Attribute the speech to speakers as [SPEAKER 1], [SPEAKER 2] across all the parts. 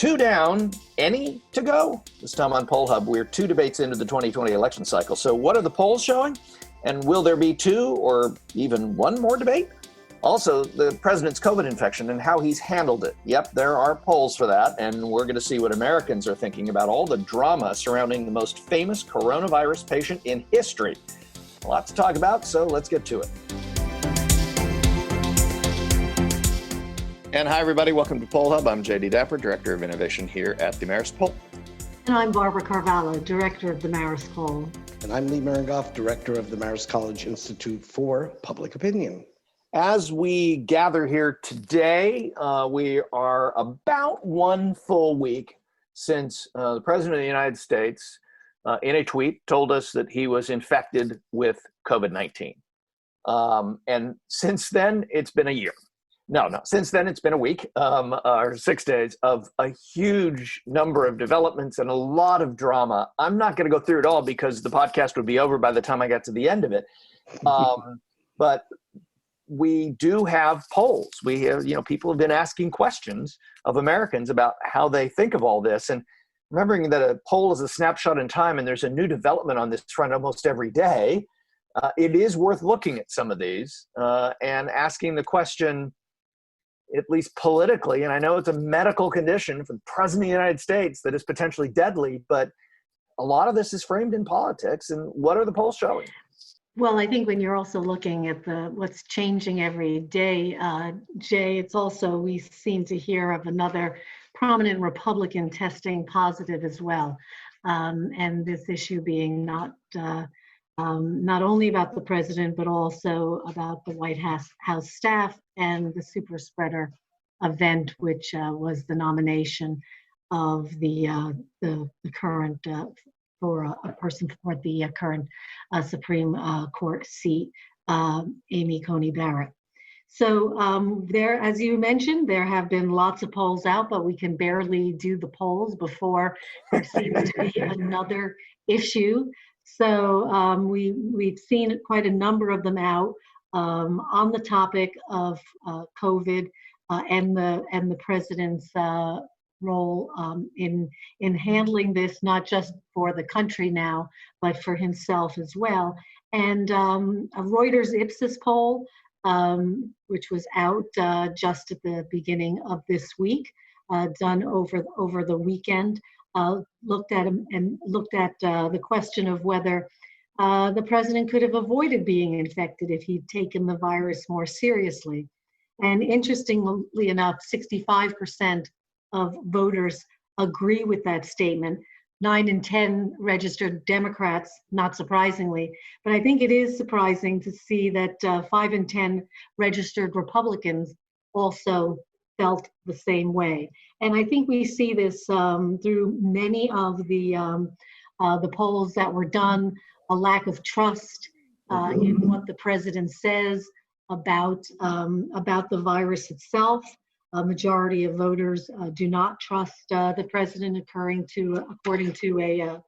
[SPEAKER 1] two down, any to go? This time on Poll Hub, we're two debates into the 2020 election cycle. So what are the polls showing? And will there be two or even one more debate? Also, the president's COVID infection and how he's handled it. Yep, there are polls for that, and we're going to see what Americans are thinking about all the drama surrounding the most famous coronavirus patient in history. A lot to talk about, so let's get to it. And hi, everybody. Welcome to Poll Hub. I'm Jay DeDapper, Director of Innovation here at the Marist Poll.
[SPEAKER 2] And I'm Barbara Carvalho, Director of the Marist Poll.
[SPEAKER 3] And I'm Lee Miringoff, Director of the Marist College Institute for Public Opinion.
[SPEAKER 1] As we gather here today, we are about one full week since the President of the United States, in a tweet, told us that he was infected with COVID-19. And since then, it's been a year. Since then, it's been a week or 6 days of a huge number of developments and a lot of drama. I'm not going to go through it all because the podcast would be over by the time I got to the end of it. But we do have polls. We have, people have been asking questions of Americans about how they think of all this. And remembering that a poll is a snapshot in time and there's a new development on this front almost every day, it is worth looking at some of these and asking the question, at least politically, and I know it's a medical condition for the President of the United States that is potentially deadly, but a lot of this is framed in politics. And what are the polls showing?
[SPEAKER 2] Well, I think when you're also looking at what's changing every day, Jay, it's also, we seem to hear of another prominent Republican testing positive as well. And this issue being not only about the president, but also about the White House staff and the super spreader event, which was the nomination of the current for a person for the current Supreme Court seat, Amy Coney Barrett. So there, as you mentioned, there have been lots of polls out, but we can barely do the polls before there seems to be another issue. So we've seen quite a number of them out on the topic of COVID and the president's role in handling this, not just for the country now, but for himself as well. And a Reuters Ipsos poll, which was out just at the beginning of this week, done over the weekend, looked at the question of whether the president could have avoided being infected if he'd taken the virus more seriously. And interestingly enough, 65% of voters agree with that statement. 9 in 10 registered Democrats, not surprisingly, but I think it is surprising to see that 5 in 10 registered Republicans also felt the same way. And I think we see this through many of the polls that were done, a lack of trust in what the president says about the virus itself. A majority of voters do not trust the president, according to a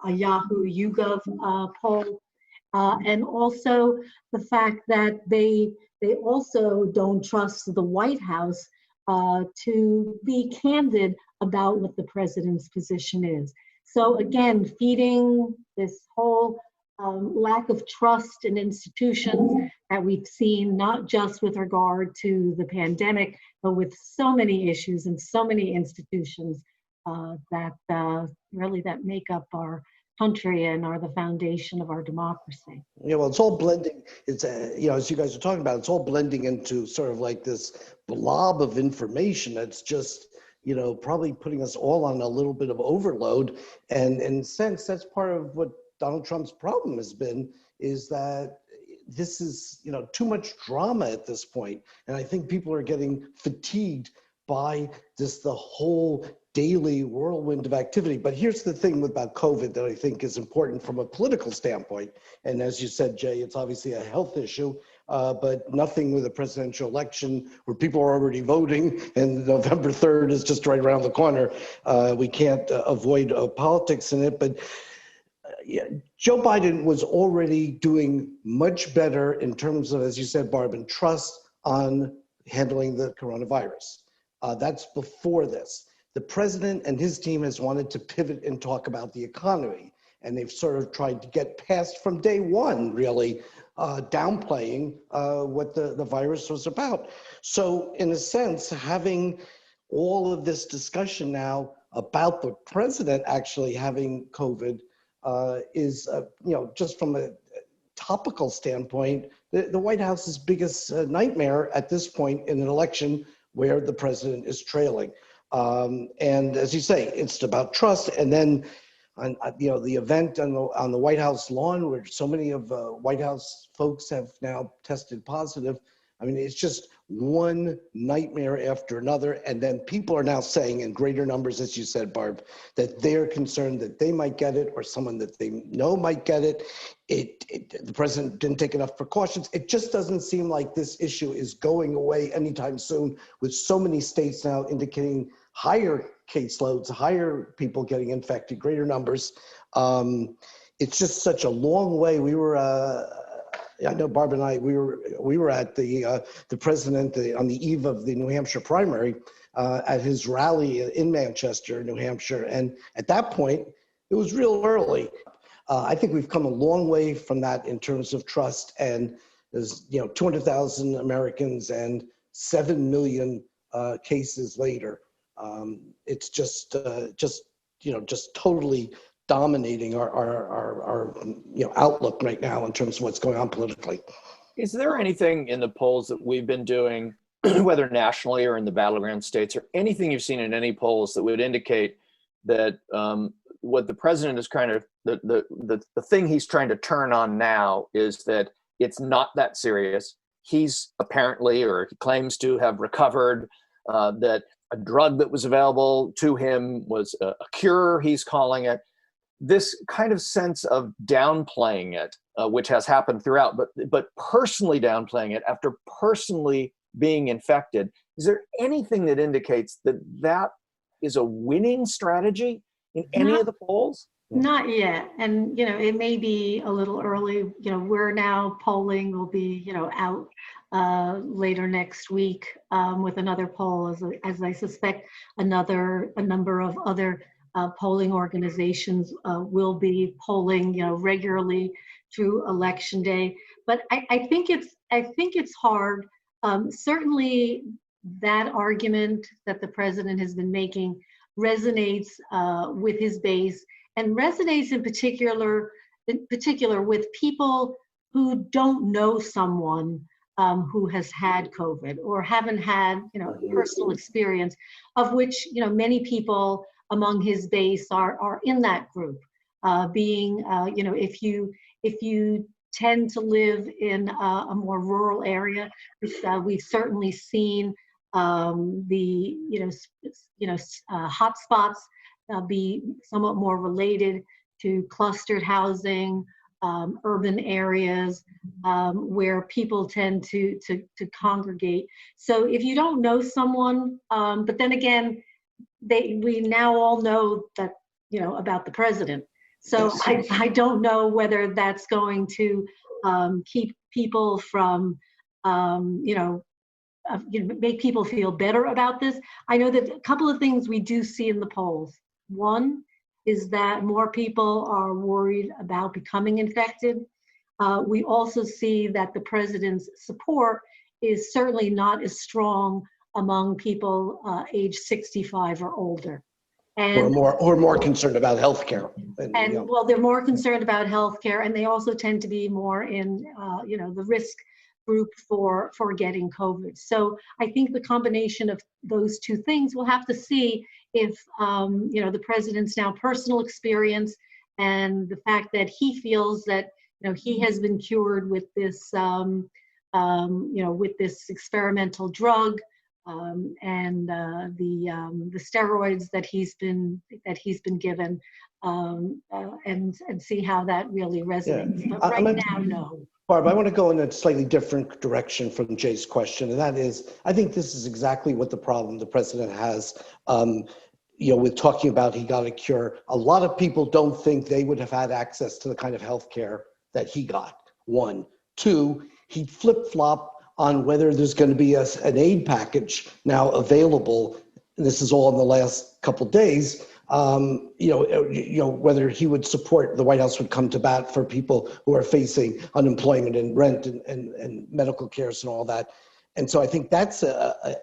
[SPEAKER 2] Yahoo YouGov poll, and also the fact that they also don't trust the White House to be candid about what the president's position is. So again, feeding this whole lack of trust in institutions that we've seen, not just with regard to the pandemic, but with so many issues and so many institutions that make up our country and are the foundation of our democracy.
[SPEAKER 3] Yeah, well, it's all blending. It's, as you guys are talking about, it's all blending into sort of like this blob of information that's just, probably putting us all on a little bit of overload. And in a sense, that's part of what Donald Trump's problem has been, is that this is, too much drama at this point. And I think people are getting fatigued by the whole daily whirlwind of activity. But here's the thing about COVID that I think is important from a political standpoint. And as you said, Jay, it's obviously a health issue, but nothing with a presidential election where people are already voting and November 3rd is just right around the corner. We can't avoid politics in it, but Joe Biden was already doing much better in terms of, as you said, Barb, and trust on handling the coronavirus. That's before this. The president and his team has wanted to pivot and talk about the economy. And they've sort of tried to get past from day one, really, downplaying what the virus was about. So in a sense, having all of this discussion now about the president actually having COVID is, just from a topical standpoint, the White House's biggest nightmare at this point in an election where the president is trailing. And as you say, it's about trust. And then, the event on the White House lawn where so many of White House folks have now tested positive. I mean, it's just one nightmare after another. And then people are now saying in greater numbers, as you said, Barb, that they're concerned that they might get it or someone that they know might get it. The president didn't take enough precautions. It just doesn't seem like this issue is going away anytime soon, with so many states now indicating higher caseloads, higher people getting infected, greater numbers. It's just such a long way. We were, I know Barb and I, we were at the president on the eve of the New Hampshire primary at his rally in Manchester, New Hampshire. And at that point, it was real early. I think we've come a long way from that in terms of trust. And there's 200,000 Americans and 7 million cases later. It's just totally dominating our outlook right now in terms of what's going on politically.
[SPEAKER 1] Is there anything in the polls that we've been doing, whether nationally or in the battleground states, or anything you've seen in any polls that would indicate that what the president is kind of, the thing he's trying to turn on now is that it's not that serious. He's apparently, or he claims to have recovered, that a drug that was available to him was a cure, he's calling it. This kind of sense of downplaying it, which has happened throughout, but personally downplaying it after personally being infected. Is there anything that indicates that that is a winning strategy in any of the polls?
[SPEAKER 2] Not yet. And, it may be a little early. We're now polling, will be, out later next week with another poll, as I suspect a number of other polling organizations will be polling, regularly through Election Day. But I think it's hard. Certainly, that argument that the president has been making resonates with his base, and resonates in particular with people who don't know someone who has had COVID or haven't had personal experience, of which many people among his base are in that group. If you tend to live in a more rural area, which we've certainly seen the hotspots be somewhat more related to clustered housing, urban areas where people tend to congregate. So if you don't know someone, but then again, we now all know that about the president. So I don't know whether that's going to keep people from make people feel better about this. I know that a couple of things we do see in the polls. One is that more people are worried about becoming infected. We also see that the president's support is certainly not as strong among people age 65 or older. And
[SPEAKER 3] more concerned about healthcare.
[SPEAKER 2] Well, they're more concerned about healthcare, and they also tend to be more in the risk group for getting COVID. So I think the combination of those two things, we'll have to see if the president's now personal experience and the fact that he feels that he has been cured with this with this experimental drug and the steroids that he's been given, and see how that really resonates. Yeah. But right now, no.
[SPEAKER 3] Barb, I want to go in a slightly different direction from Jay's question, and that is, I think this is exactly what the problem the president has. With talking about he got a cure, a lot of people don't think they would have had access to the kind of health care that he got. One. Two, he flip-flopped on whether there's going to be an aid package now available. And this is all in the last couple of days. Whether he would support, the White House would come to bat for people who are facing unemployment and rent and medical cares and all that. And so I think that's,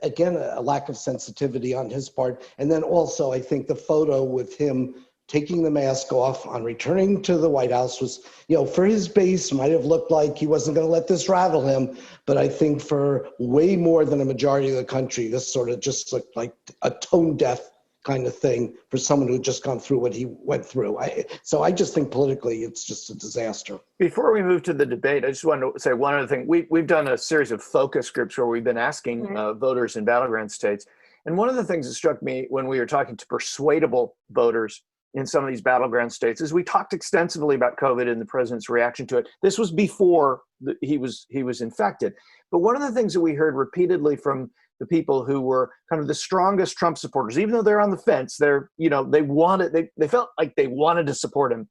[SPEAKER 3] again, a lack of sensitivity on his part. And then also, I think the photo with him taking the mask off on returning to the White House was, for his base, might have looked like he wasn't going to let this rattle him. But I think for way more than a majority of the country, this sort of just looked like a tone deaf kind of thing for someone who had just gone through what he went through. So I just think politically it's just a disaster.
[SPEAKER 1] Before we move to the debate, I just wanted to say one other thing. We've done a series of focus groups where we've been asking voters in battleground states. And one of the things that struck me when we were talking to persuadable voters in some of these battleground states is we talked extensively about COVID and the president's reaction to it. This was before he was infected. But one of the things that we heard repeatedly from the people who were kind of the strongest Trump supporters, even though they're on the fence, they felt like they wanted to support him,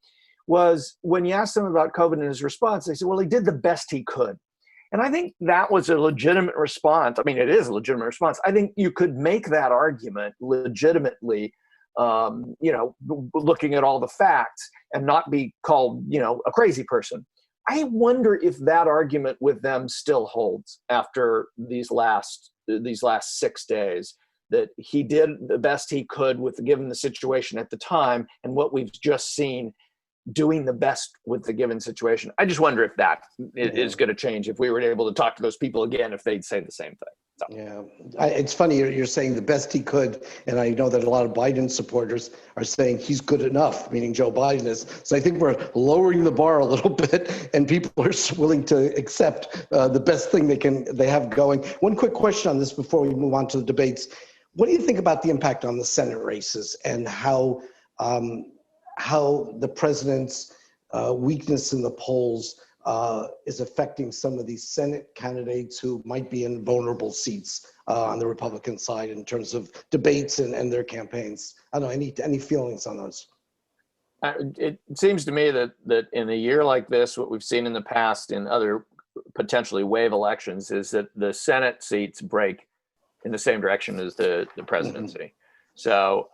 [SPEAKER 1] was when you asked them about COVID and his response, they said, well, he did the best he could. And I think that was a legitimate response. I mean, it is a legitimate response. I think you could make that argument legitimately, looking at all the facts and not be called, a crazy person. I wonder if that argument with them still holds after these last 6 days, that he did the best he could given the situation at the time and what we've just seen, doing the best with the given situation. I just wonder if that is going to change, if we were able to talk to those people again, if they'd say the same thing. So.
[SPEAKER 3] Yeah, it's funny you're saying the best he could, and I know that a lot of Biden supporters are saying he's good enough, meaning Joe Biden is. So I think we're lowering the bar a little bit, and people are willing to accept the best thing they have going. One quick question on this before we move on to the debates: what do you think about the impact on the Senate races and how the president's weakness in the polls is affecting some of these Senate candidates who might be in vulnerable seats on the Republican side in terms of debates and their campaigns? I don't know, any feelings on those?
[SPEAKER 1] It seems to me that in a year like this, what we've seen in the past in other potentially wave elections is that the Senate seats break in the same direction as the presidency. Mm-hmm. So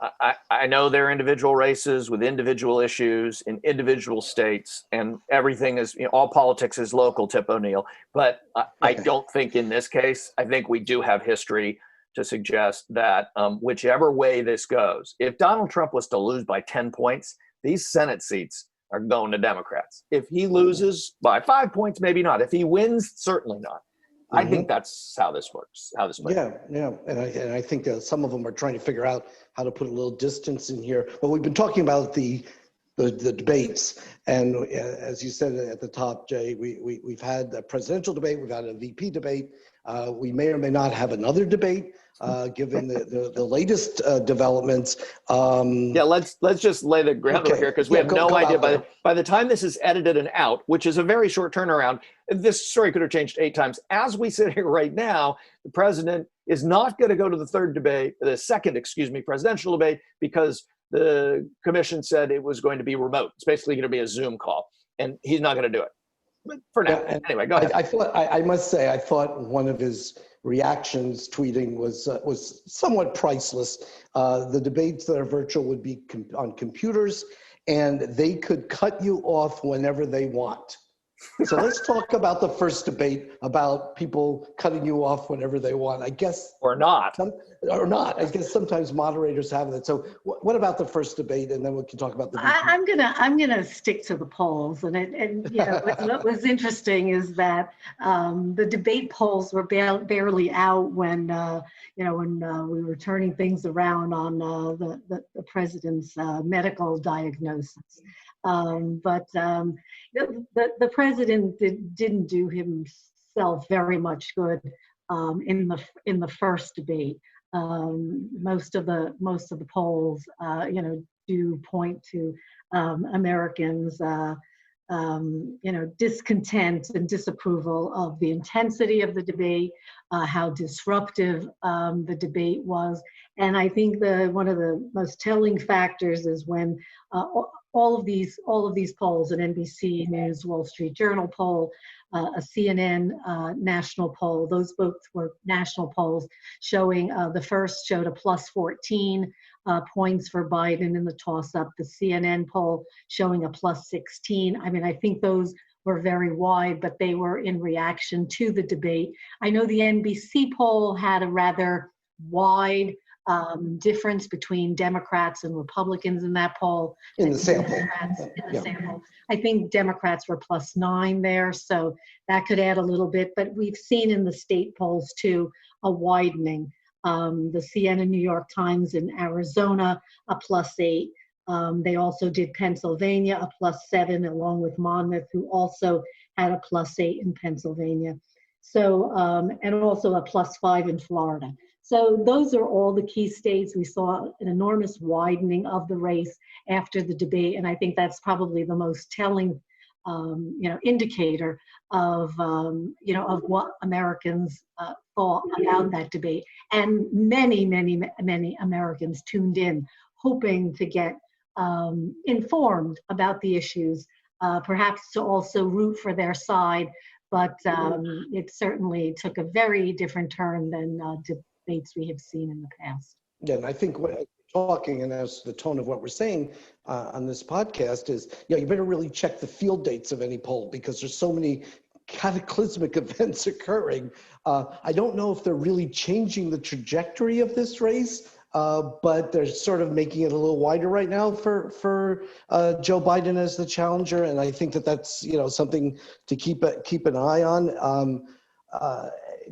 [SPEAKER 1] I know there are individual races with individual issues in individual states, and everything is, all politics is local, Tip O'Neill. But I don't think in this case, I think we do have history to suggest that whichever way this goes, if Donald Trump was to lose by 10 points, these Senate seats are going to Democrats. If he loses by 5 points, maybe not. If he wins, certainly not. I think that's how this works.
[SPEAKER 3] Yeah, and I think some of them are trying to figure out how to put a little distance in here. But we've been talking about the debates, and as you said at the top, Jay, we've had a presidential debate, we've had a VP debate. We may or may not have another debate, given the latest developments.
[SPEAKER 1] Let's just lay the groundwork here, because we have no idea. By the time this is edited and out, which is a very short turnaround, this story could have changed 8 times. As we sit here right now, the president is not going to go to the second presidential debate, because the commission said it was going to be remote. It's basically going to be a Zoom call, and he's not going to do it. But for now, anyway, go ahead.
[SPEAKER 3] I must say, I thought one of his reactions tweeting was somewhat priceless. The debates that are virtual would be on computers, and they could cut you off whenever they want. So let's talk about the first debate about people cutting you off whenever they want, I guess.
[SPEAKER 1] Or not.
[SPEAKER 3] I guess sometimes moderators have that. So what about the first debate, and then we can talk about the VP?
[SPEAKER 2] I'm gonna stick to the polls, and what was interesting is that the debate polls were barely out when we were turning things around on the president's medical diagnosis. But the president didn't do himself very much good in the first debate. Most of the polls, do point to Americans, discontent and disapproval of the intensity of the debate, how disruptive the debate was. And I think one of the most telling factors is when all of these polls, an NBC News, Wall Street Journal poll, a CNN national poll, those both were national polls showing the first showed a plus 14 points for Biden in the toss-up. The CNN poll showing a plus 16. I mean, I think those were very wide, but they were in reaction to the debate. I know the NBC poll had a rather wide difference between Democrats and Republicans in that poll.
[SPEAKER 3] In the sample.
[SPEAKER 2] Sample. I think Democrats were plus 9 there, so that could add a little bit. But we've seen in the state polls too a widening. The CNN New York Times in Arizona, a plus 8. They also did Pennsylvania, a plus 7, along with Monmouth, who also had a plus 8 in Pennsylvania. So, and also a plus 5 in Florida. So those are all the key states. We saw an enormous widening of the race after the debate, and I think that's probably the most telling, indicator of, of what Americans thought about that debate. And many, many, many Americans tuned in, hoping to get informed about the issues, perhaps to also root for their side. But it certainly took a very different turn than debates we have seen in the past.
[SPEAKER 3] Yeah, and I think what talking, and as the tone of what we're saying on this podcast is, you better really check the field dates of any poll, because there's so many cataclysmic events occurring. I don't know if they're really changing the trajectory of this race, but they're sort of making it a little wider right now for Joe Biden as the challenger, and I think that that's something to keep an eye on.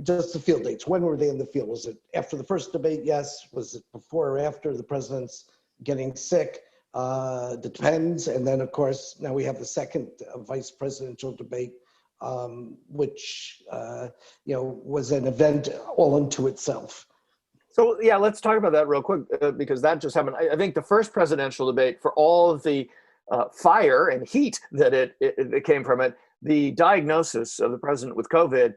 [SPEAKER 3] Just the field dates. When were they in the field? Was it after the first debate? Yes. Was it before or after the president's getting sick? Depends. And then, of course, now we have the second vice presidential debate, which was an event all unto itself.
[SPEAKER 1] So yeah, let's talk about that real quick, because that just happened. I think the first presidential debate, for all of the fire and heat that it came from it, the diagnosis of the president with COVID,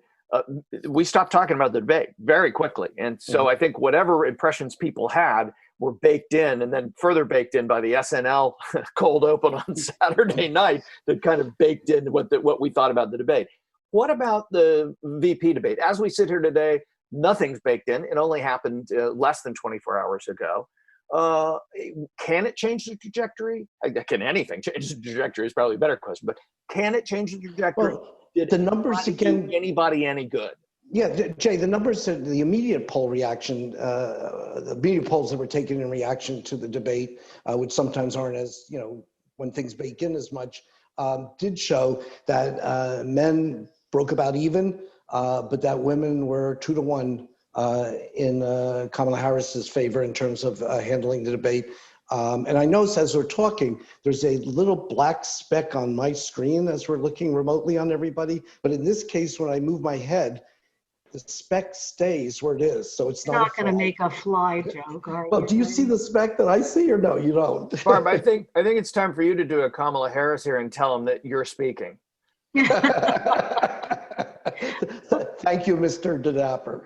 [SPEAKER 1] we stopped talking about the debate very quickly. And so I think whatever impressions people had were baked in, and then further baked in by the SNL cold open on Saturday night that kind of baked in what we thought about the debate. What about the VP debate? As we sit here today, nothing's baked in. It only happened less than 24 hours ago. Can it change the trajectory? Can anything change the trajectory is probably a better question, but can it change the trajectory?
[SPEAKER 3] Well, the numbers again,
[SPEAKER 1] do anybody any good?
[SPEAKER 3] Yeah, Jay, the numbers, the immediate poll reaction, the immediate polls that were taken in reaction to the debate, which sometimes aren't as, when things bake in as much, did show that men broke about even, but that women were 2-to-1 in Kamala Harris's favor in terms of handling the debate. And I notice as we're talking, there's a little black speck on my screen as we're looking remotely on everybody. But in this case, when I move my head, the speck stays where it is. So it's not
[SPEAKER 2] going to make a fly joke, are you?
[SPEAKER 3] Well, do you see the speck that I see, or no, you don't?
[SPEAKER 1] Barb, I think it's time for you to do a Kamala Harris here and tell them that you're speaking.
[SPEAKER 3] Thank you, Mr. DeDapper.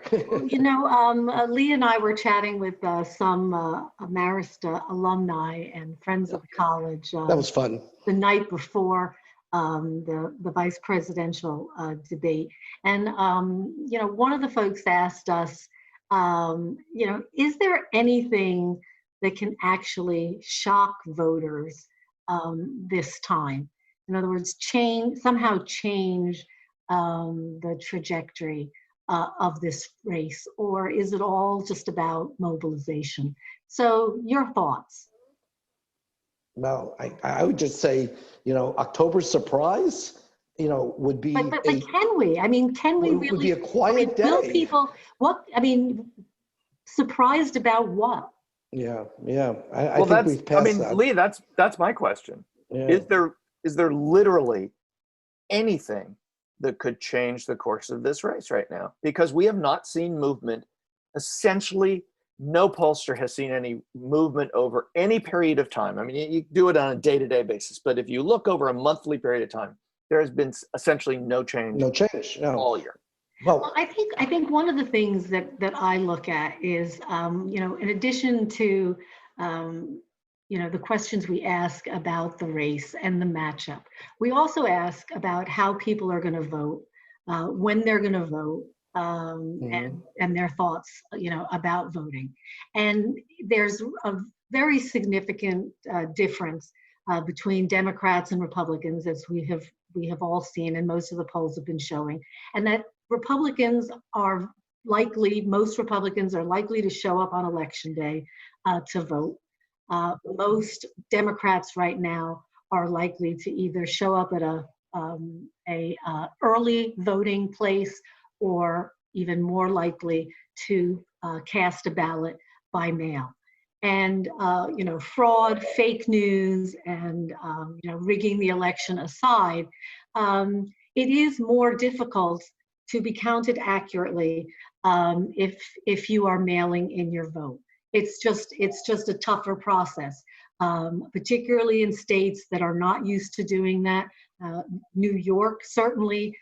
[SPEAKER 2] Lee and I were chatting with some Marist alumni and friends of the college.
[SPEAKER 3] That was fun.
[SPEAKER 2] The night before the vice presidential debate. And, one of the folks asked us, is there anything that can actually shock voters this time? In other words, somehow change the trajectory of this race, or is it all just about mobilization? So your thoughts?
[SPEAKER 3] Well, I would just say, October surprise, would be.
[SPEAKER 2] But can we? I mean, can we really?
[SPEAKER 3] Would be a quiet day.
[SPEAKER 2] Will people? Surprised about what?
[SPEAKER 3] Yeah. I think we've passed that.
[SPEAKER 1] Lee, that's my question. Yeah. Is there literally anything that could change the course of this race right now? Because we have not seen movement. Essentially, no pollster has seen any movement over any period of time. I mean, you do it on a day-to-day basis, but if you look over a monthly period of time, there has been essentially no change.
[SPEAKER 3] No change, no.
[SPEAKER 1] All year.
[SPEAKER 2] Well, I think one of the things that I look at is, in addition to the questions we ask about the race and the matchup. We also ask about how people are going to vote, when they're going to vote, and their thoughts, about voting. And there's a very significant difference between Democrats and Republicans, as we have all seen, and most of the polls have been showing, and that most Republicans are likely to show up on election day to vote. Most Democrats right now are likely to either show up at a early voting place, or even more likely to cast a ballot by mail. And fraud, fake news, and rigging the election aside, it is more difficult to be counted accurately if you are mailing in your vote. It's just a tougher process, particularly in states that are not used to doing that. New York certainly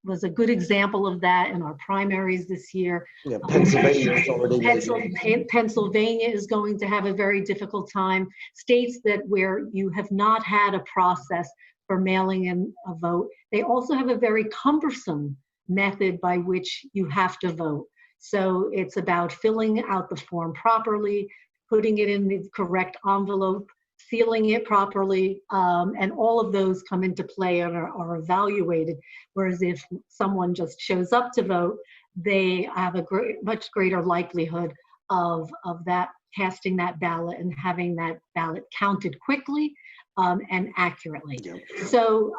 [SPEAKER 2] was a good example of that in our primaries this year.
[SPEAKER 3] Yeah, Pennsylvania is already.
[SPEAKER 2] Pennsylvania is going to have a very difficult time. States where you have not had a process for mailing in a vote, they also have a very cumbersome method by which you have to vote. So it's about filling out the form properly, putting it in the correct envelope, sealing it properly, and all of those come into play and are evaluated. Whereas if someone just shows up to vote, they have a much greater likelihood of that casting that ballot and having that ballot counted quickly and accurately. Yep. So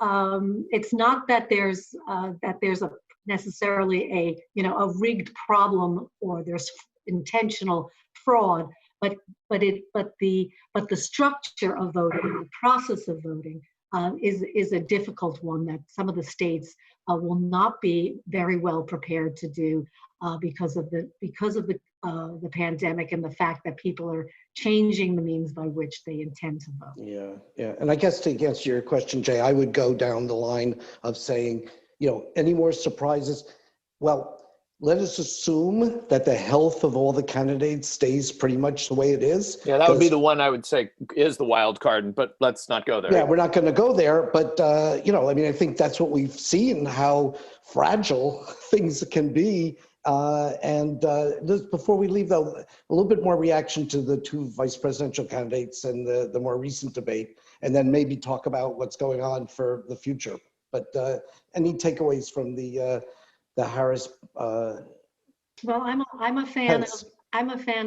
[SPEAKER 2] it's not that there's necessarily a rigged problem or there's intentional fraud, but the structure of voting, the process of voting, is a difficult one that some of the states will not be very well prepared to do because of the pandemic and the fact that people are changing the means by which they intend to vote.
[SPEAKER 3] Yeah. And I guess to answer your question, Jay, I would go down the line of saying, any more surprises? Well, let us assume that the health of all the candidates stays pretty much the way it is.
[SPEAKER 1] Yeah, that would be the one I would say is the wild card, but let's not go there.
[SPEAKER 3] Yeah, we're not going to go there. But, I think that's what we've seen, how fragile things can be. Just before we leave, though, a little bit more reaction to the two vice presidential candidates and the more recent debate, and then maybe talk about what's going on for the future. But any takeaways from the Harris?
[SPEAKER 2] Well, I'm a fan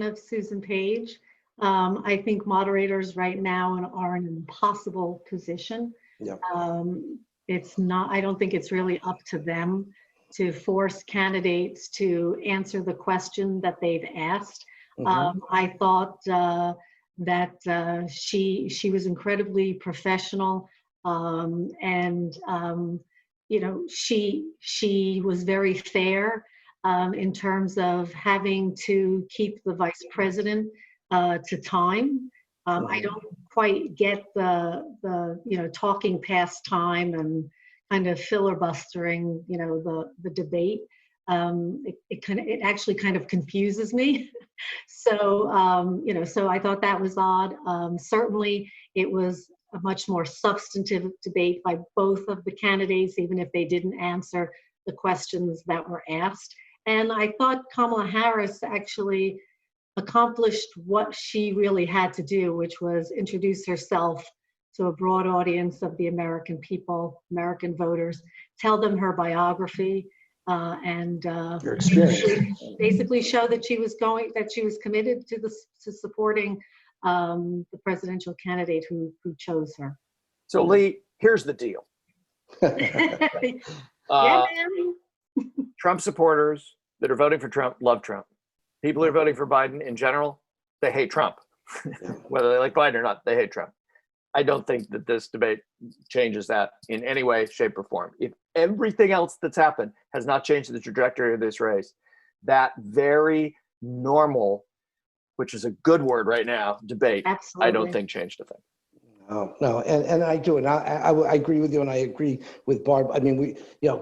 [SPEAKER 2] of Susan Page. I think moderators right now are in an impossible position.
[SPEAKER 3] Yeah.
[SPEAKER 2] I don't think it's really up to them to force candidates to answer the question that they've asked. Mm-hmm. I thought that she was incredibly professional. She was very fair in terms of having to keep the vice president to time. I don't quite get the talking past time and kind of filibustering the debate. It actually kind of confuses me. So I thought that was odd. Certainly it was a much more substantive debate by both of the candidates, even if they didn't answer the questions that were asked. And I thought Kamala Harris actually accomplished what she really had to do, which was introduce herself to a broad audience of the American people, American voters, tell them her biography, and
[SPEAKER 3] your experience.
[SPEAKER 2] Basically show that she was committed to supporting the presidential candidate who chose her.
[SPEAKER 1] So Lee, here's the deal. Trump supporters that are voting for Trump love Trump. People who are voting for Biden in general, they hate Trump. Whether they like Biden or not, they hate Trump. I don't think that this debate changes that in any way, shape, or form. If everything else that's happened has not changed the trajectory of this race, that very normal, which is a good word right now, debate, absolutely, I don't think changed a thing.
[SPEAKER 3] No, and I do, and I agree with you, and I agree with Barb. I mean,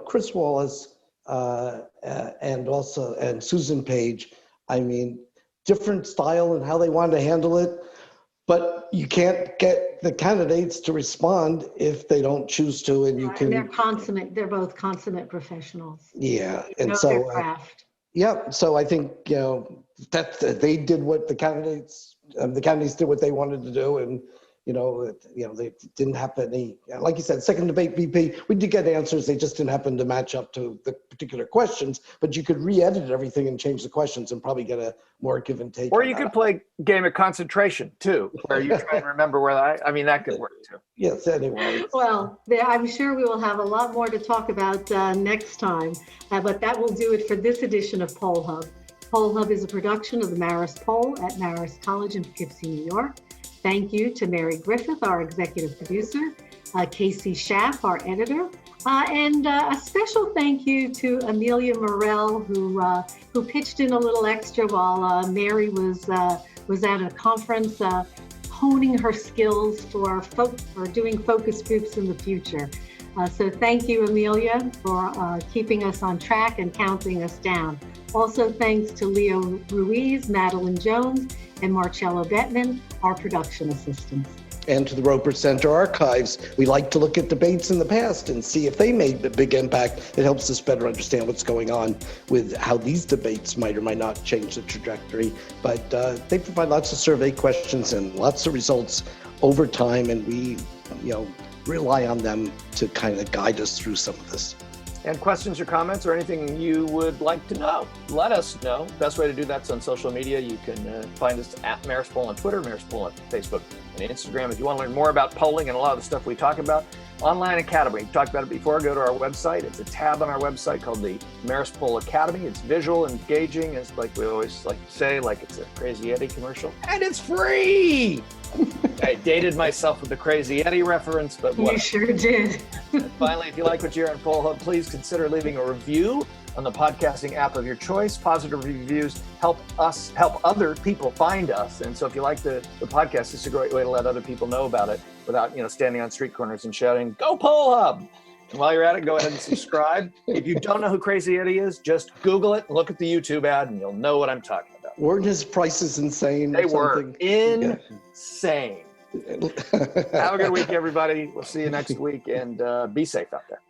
[SPEAKER 3] Chris Wallace and Susan Page. I mean, different style and how they wanted to handle it. But you can't get the candidates to respond if they don't choose to, and you
[SPEAKER 2] And
[SPEAKER 3] can.
[SPEAKER 2] they're both consummate professionals.
[SPEAKER 3] Yeah,
[SPEAKER 2] They
[SPEAKER 3] and
[SPEAKER 2] know
[SPEAKER 3] so
[SPEAKER 2] their craft.
[SPEAKER 3] yeah, so I think that they did what the candidates did what they wanted to do, and they didn't have any, like you said, second debate VP. We did get answers; they just didn't happen to match up to the particular questions. But you could re-edit everything and change the questions, and probably get a more give and take.
[SPEAKER 1] Or you could play game of concentration too, where you try and remember where that could work too.
[SPEAKER 3] Yes. Anyway.
[SPEAKER 2] Well, I'm sure we will have a lot more to talk about next time, but that will do it for this edition of Poll Hub. Poll Hub is a production of the Marist Poll at Marist College in Poughkeepsie, New York. Thank you to Mary Griffith, our executive producer, Casey Schaff, our editor, and a special thank you to Amelia Morell, who pitched in a little extra while Mary was at a conference honing her skills for doing focus groups in the future. So thank you, Amelia, for keeping us on track and counting us down. Also, thanks to Leo Ruiz, Madeline Jones, and Marcello Bettman, our production assistants.
[SPEAKER 3] And to the Roper Center Archives, we like to look at debates in the past and see if they made a big impact. It helps us better understand what's going on with how these debates might or might not change the trajectory. But they provide lots of survey questions and lots of results over time, and we, rely on them to kind of guide us through some of this.
[SPEAKER 1] And questions or comments or anything you would like to know, let us know. Best way to do that's on social media. You can find us at Marist Poll on Twitter, Marist Poll on Facebook and Instagram. If you want to learn more about polling and a lot of the stuff we talk about, Online Academy. We talked about it before. Go to our website. It's a tab on our website called the Marist Poll Academy. It's visual, engaging. It's like we always like to say, like it's a Crazy Eddie commercial. And it's free! I dated myself with the Crazy Eddie reference, but what?
[SPEAKER 2] You sure did.
[SPEAKER 1] And finally, if you like what you hear on Poll Hub, please consider leaving a review on the podcasting app of your choice. Positive reviews help other people find us. And so if you like the podcast, it's a great way to let other people know about it without, standing on street corners and shouting, "Go Poll Hub!" And while you're at it, go ahead and subscribe. If you don't know who Crazy Eddie is, just Google it, look at the YouTube ad, and you'll know what I'm talking about.
[SPEAKER 3] Weren't his prices insane?
[SPEAKER 1] They were insane. Have a good week, everybody. We'll see you next week, and be safe out there.